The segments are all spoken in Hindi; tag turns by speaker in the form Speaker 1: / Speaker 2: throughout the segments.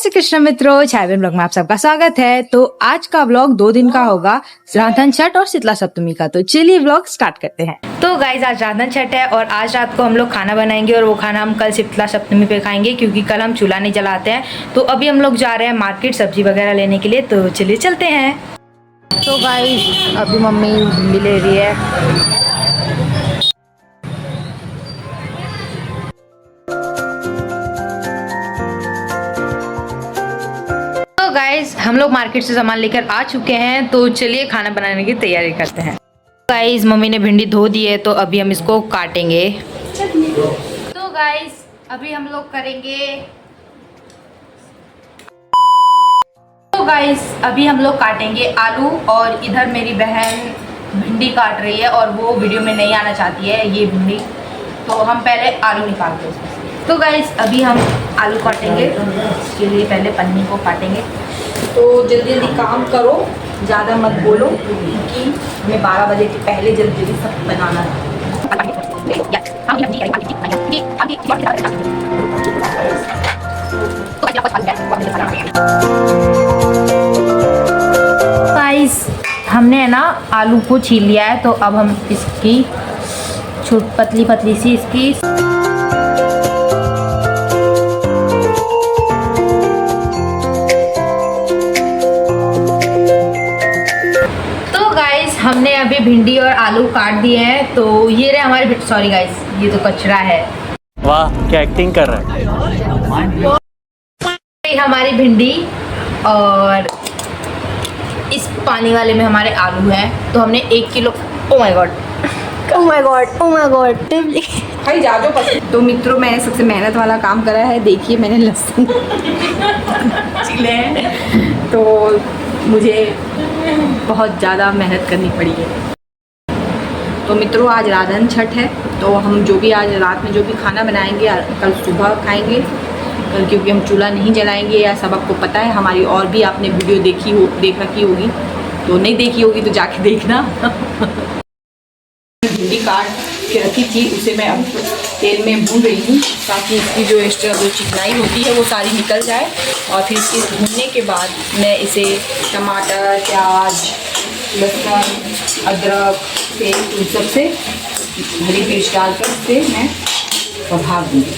Speaker 1: श्री कृष्ण मित्रों, छायाबेन ब्लॉग में आप सबका स्वागत है। तो आज का ब्लॉग 2 दिन का होगा, राधन छठ और शीतला सप्तमी का। तो चलिए ब्लॉग स्टार्ट करते हैं। तो गाइज आज राधन छठ है और आज रात को हम लोग खाना बनाएंगे और वो खाना हम कल शीतला सप्तमी पे खाएंगे, क्योंकि कल हम चूल्हा नहीं जलाते हैं। तो अभी हम लोग जा रहे हैं मार्केट सब्जी वगैरह लेने के लिए, तो चलिए चलते हैं। तो गाइज अभी मम्मी भिंडी ले रही है। गाइज हम लोग मार्केट से सामान लेकर आ चुके हैं, तो चलिए खाना बनाने की तैयारी करते हैं। गाइज मम्मी ने भिंडी धो दी है, तो अभी हम इसको काटेंगे। तो गाइज अभी हम लोग करेंगे आलू, और इधर मेरी बहन भिंडी काट रही है और वो वीडियो में नहीं आना चाहती है ये भिंडी, तो हम पहले आलू निकालते हैं। तो गाइस अभी हम आलू काटेंगे, इसके लिए पहले पन्नी को काटेंगे। तो जल्दी जल्दी काम करो, ज़्यादा मत बोलो, क्योंकि हमें 12 बजे के पहले जल्दी जल्दी सब बनाना है। गाइस हमने है ना आलू को छील लिया है, तो अब हम इसकी पतली पतली सी इसकी हमने अभी भिंडी और आलू काट दिए हैं। तो ये रहे हमारे, सॉरी गाइस ये तो कचरा है।
Speaker 2: वाह क्या एक्टिंग कर रहा है।
Speaker 1: हमारी भिंडी और इस पानी वाले में हमारे आलू हैं। तो हमने 1 किलो, ओ माय गॉड भाई जा दो पसंद। तो मित्रों मैंने सबसे मेहनत वाला काम करा है। देखिए मैंने लहसुन छिले हैं, तो मुझे बहुत ज़्यादा मेहनत करनी पड़ी है। तो मित्रों आज राधन छठ है, तो हम जो भी आज रात में जो भी खाना बनाएंगे कल सुबह खाएंगे, कल क्योंकि हम चूल्हा नहीं जलाएंगे। या सब आपको पता है, हमारी और भी आपने वीडियो देख रखी होगी, तो नहीं देखी होगी तो जाके देखना। भिंडी काट के रखी थी, उसे मैं अब तेल में भून रही हूँ, ताकि इसकी जो एक्स्ट्रा जो चिकनाई होती है वो सारी निकल जाए। और फिर इसके भूनने के बाद मैं इसे टमाटर, प्याज, लहसुन, अदरक, तेल इन सब से हरी मिर्च डालकर इसे मैं पका दूँगी।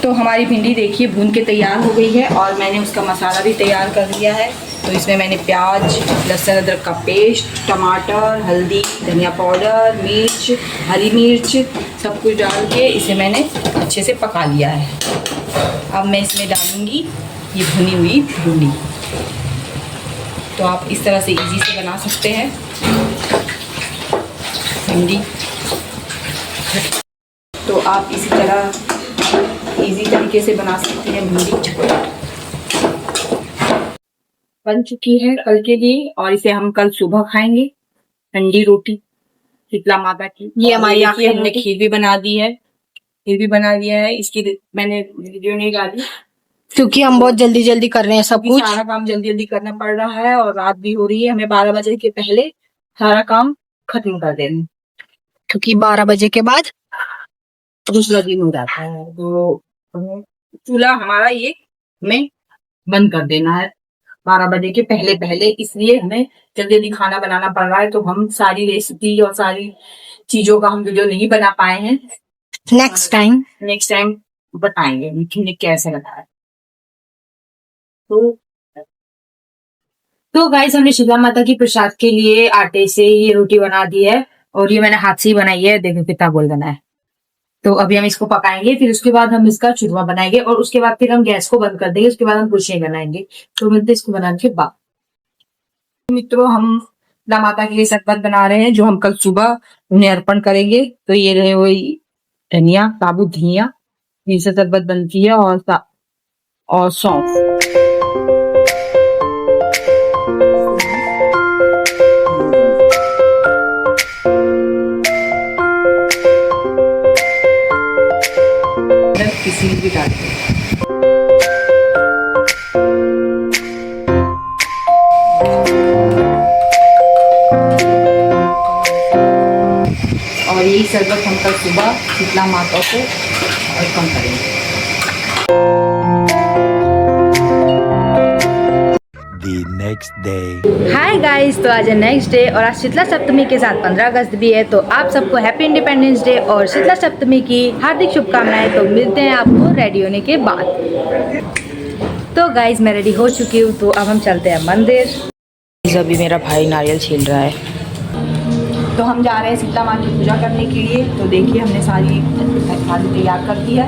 Speaker 1: तो हमारी भिंडी देखिए भून के तैयार हो गई है, और मैंने उसका मसाला भी तैयार कर लिया है। तो इसमें मैंने प्याज, लहसुन, अदरक का पेस्ट, टमाटर, हल्दी, धनिया पाउडर, मिर्च, हरी मिर्च सब कुछ डाल के इसे मैंने अच्छे से पका लिया है। अब मैं इसमें डालूँगी ये भुनी हुई भिंडी। तो आप इस तरह से इजी से बना सकते हैं भिंडी। तो आप इसी तरह इजी तरीके से बना सकते हैं भिंडी। बन चुकी है कल के लिए, और इसे हम कल सुबह खाएंगे ठंडी रोटी शीतला माता की। ये हमारी आखिर हमने खीर भी बना दी है, इसकी मैंने वीडियो नहीं डाली
Speaker 3: क्योंकि हम बहुत जल्दी जल्दी कर रहे हैं, सब कुछ
Speaker 1: सारा काम जल्दी जल्दी करना पड़ रहा है, और रात भी हो रही है। हमें 12 बजे के पहले सारा काम खत्म कर देना,
Speaker 3: क्योंकि 12 बजे के बाद
Speaker 1: दूसरा दिन हो जाता है। तो चूल्हा हमारा ये हमें बंद कर देना है 12 बजे के पहले, इसलिए हमें जल्दी जल्दी खाना बनाना पड़ रहा है। तो हम सारी रेसिपी और सारी चीजों का हम वीडियो नहीं बना पाए हैं।
Speaker 3: नेक्स्ट टाइम
Speaker 1: बताएंगे मीठे कैसे लगा है। तो गाइस हमने शीतला माता की प्रसाद के लिए आटे से ये रोटी बना दी है, और ये मैंने हाथ से ही बनाई है। देखो कितना गोल बना है। तो अभी हम इसको पकाएंगे, फिर उसके बाद हम इसका चूरमा बनाएंगे, और उसके बाद फिर हम गैस को बंद कर देंगे। उसके बाद हम कुछ नहीं बनाएंगे। तो मिलते इसको बनाने के बाद। मित्रों हम शीतला माता के लिए शरबत बना रहे हैं, जो हम कल सुबह उन्हें अर्पण करेंगे। तो ये रहे वही धनिया, साबुत धनिया, इनसे शरबत बनती है, और सौंफ। किसी भी डालते हैं। और यही शरबत हम कल सुबह शीतला माता को अर्पण करेंगे।
Speaker 4: next day.
Speaker 1: हाय गाइस, तो आज है नेक्स्ट डे और आज शीतला सप्तमी के साथ 15 अगस्त भी है। तो आप सबको हैप्पी इंडिपेंडेंस डे और शीतला सप्तमी की हार्दिक शुभकामनाएं। तो मिलते हैं आपको रेडी होने के बाद। तो गाइस मैं रेडी हो चुकी हूँ, तो अब हम चलते हैं मंदिर। अभी मेरा भाई नारियल छील रहा है। तो हम जा रहे हैं शीतला माँ की पूजा करने के लिए। तो देखिए हमने सारी थाली तैयार कर दी है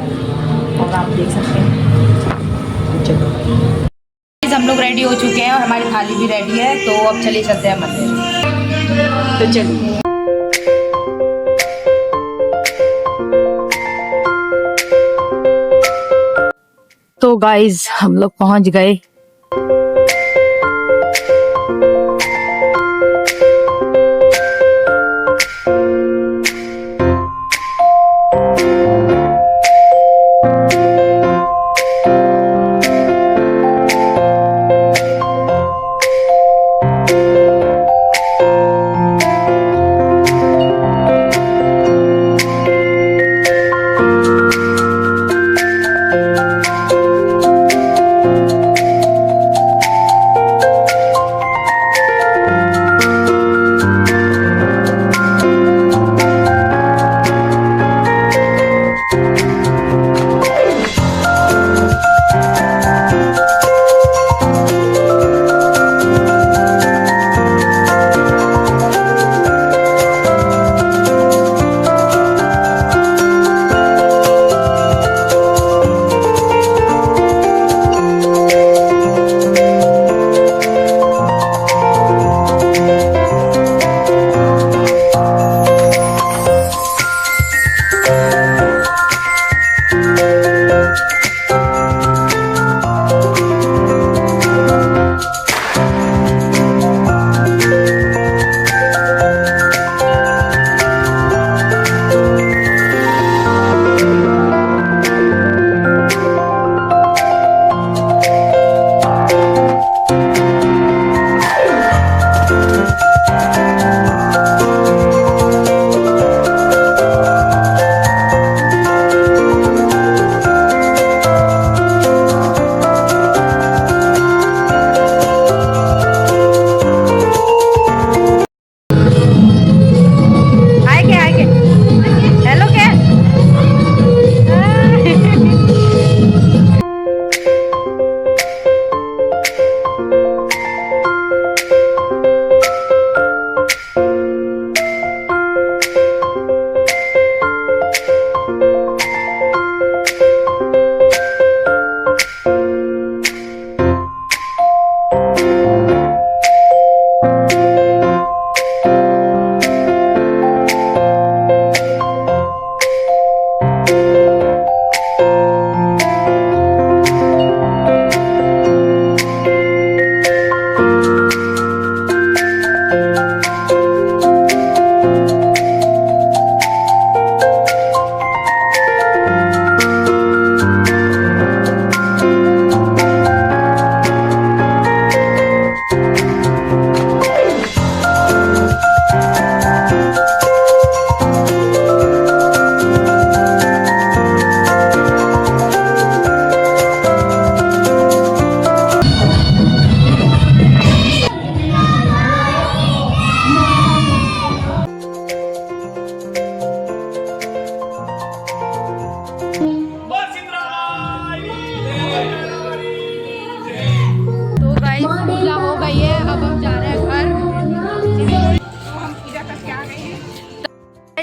Speaker 1: और आप देख सकते हैं। चलो हम लोग रेडी हो चुके हैं और हमारी थाली भी रेडी है। तो अब चलिए चलते हैं मंदिर। तो चलिए। तो गाइज हम लोग पहुंच गए।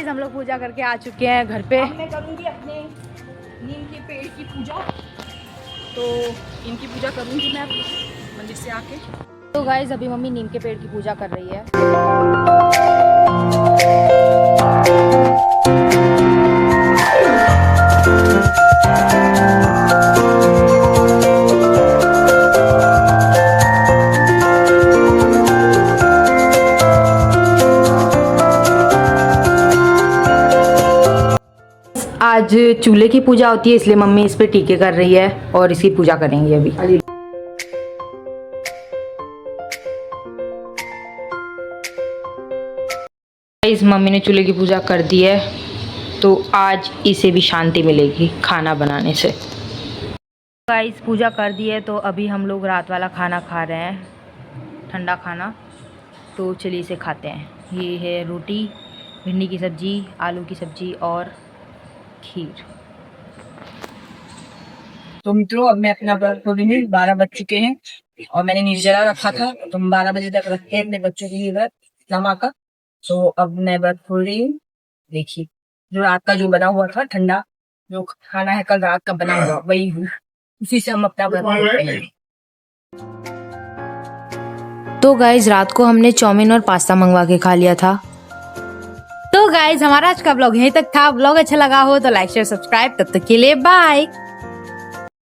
Speaker 1: हम लोग पूजा करके आ चुके हैं घर पे। मैं करूँगी अपने नीम के पेड़ की पूजा। तो इनकी पूजा करूँगी मैं मंदिर से आके। तो गाइस अभी मम्मी नीम के पेड़ की पूजा कर रही है। आज चूल्हे की पूजा होती है, इसलिए मम्मी इस पे टीके कर रही है और इसकी पूजा करेंगे अभी। इस मम्मी ने चूल्हे की पूजा कर दी है, तो आज इसे भी शांति मिलेगी खाना बनाने से। गाइस पूजा कर दी है, तो अभी हम लोग रात वाला खाना खा रहे हैं। ठंडा खाना, तो चलिए इसे खाते हैं। ये है रोटी, भिंडी की सब्ज़ी, आलू की सब्ज़ी और खीर। तो मित्रों, अब मैं अपना व्रत खोलूंगी। 12 बज चुके हैं और मैंने निर्जला रखा था, तो हम 12 बजे तक रखे अपने बच्चों के लिए व्रत नमा का। तो अब मैं व्रत खोल रही हूँ। देखिए, जो रात का जो बना हुआ था ठंडा, जो खाना है कल रात का बना हुआ, वही उसी से हम अपना व्रत खोलते हैं। तो गाइज, रात को हमने चाउमीन और पास्ता मंगवा के खा लिया था। तो गाइज, हमारा आज का ब्लॉग यहीं तक था। ब्लॉग अच्छा लगा हो तो लाइक शेयर सब्सक्राइब। तब तक के लिए बाय।